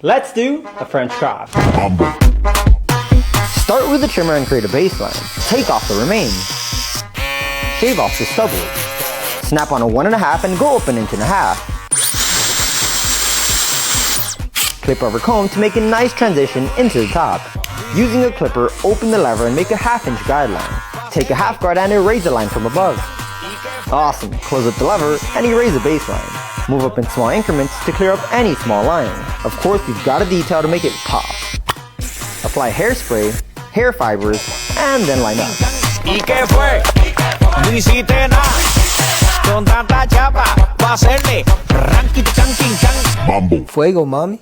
Let's do a French crop. Start with the trimmer and create a baseline. Take off the remains. Shave off the stubble. Snap on a 1.5 and go up 1.5 inches. Clip over comb to make a nice transition into the top. Using a clipper, open the lever and make a 1/2 inch guideline. Take a half guard and erase the line from above. Awesome, close up the lever and erase the baseline. Move up in small increments to clear up any small line. Of course, you've got a detail to make it pop. Apply hairspray, hair fibers, and then line up. ¿Y qué fue? No hiciste nada. Con tanta chapa, va a hacerle ranking, chanking, chan. Mambo. Fuego, mami.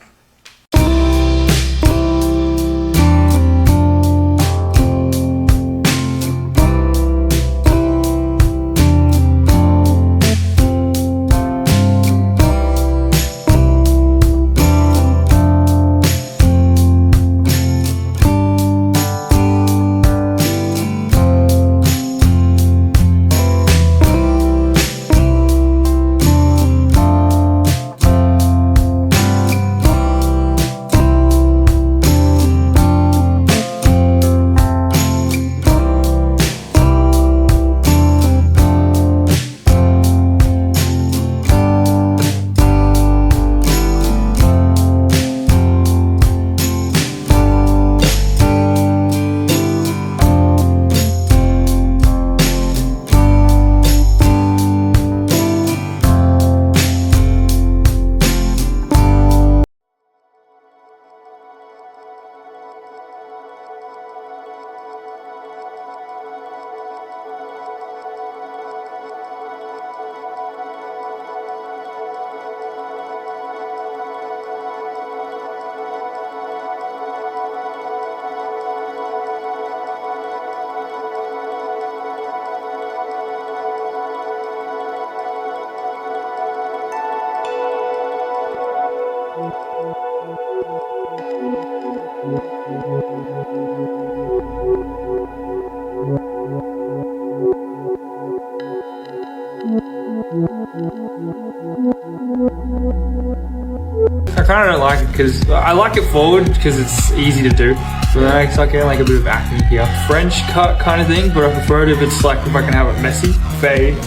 I kind of don't like it because I like it forward because it's easy to do. So then I start getting like a bit of acne here. French cut kind of thing, but I prefer it if it's like if I can have it messy, fade,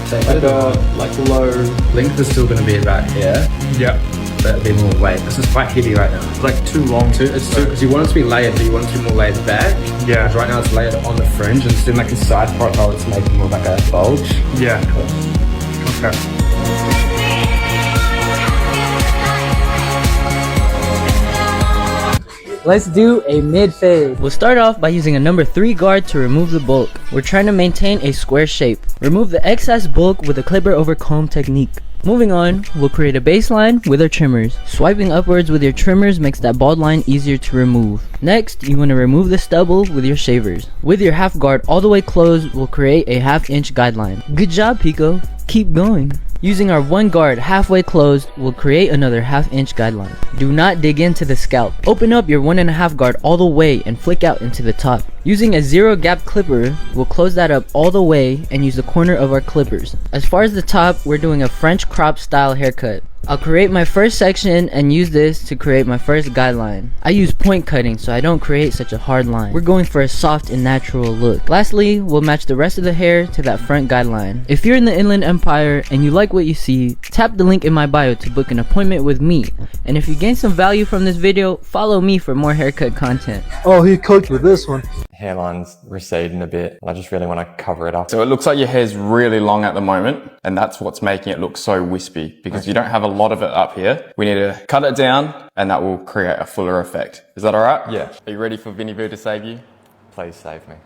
like low. Length is still going to be about here. Yeah. But a bit more weight. This is quite heavy right now. It's like too long. It's too because you want it to be layered, but you want it to be more laid back. Yeah. Because right now it's layered on the fringe, and it's in like a side profile. It's making more like a bulge. Yeah. Okay. Let's do a mid fade. We'll start off by using a number 3 guard to remove the bulk. We're trying to maintain a square shape. Remove the excess bulk with a clipper over comb technique. Moving on, we'll create a baseline with our trimmers. Swiping upwards with your trimmers makes that bald line easier to remove. Next, you want to remove the stubble with your shavers. With your half guard all the way closed, we'll create a 1/2 inch guideline. Good job, Pico. Keep going. Using our 1 guard halfway closed, we'll create another 1/2 inch guideline. Do not dig into the scalp. Open up your 1.5 guard all the way and flick out into the top. Using a 0 gap clipper, we'll close that up all the way and use the corner of our clippers. As far as the top, we're doing a French crop style haircut. I'll create my first section and use this to create my first guideline. I use point cutting so I don't create such a hard line. We're going for a soft and natural look. Lastly, we'll match the rest of the hair to that front guideline. If you're in the Inland Empire and you like what you see, tap the link in my bio to book an appointment with me. And if you gain some value from this video, follow me for more haircut content. Oh, he cooked with this one. Hairline's receding a bit and I just really want to cover it up. So it looks like your hair's really long at the moment and that's what's making it look so wispy because you don't have a lot of it up here. We need to cut it down and that will create a fuller effect. Is that alright? Yeah. Are you ready for Vinny Vu to save you? Please save me.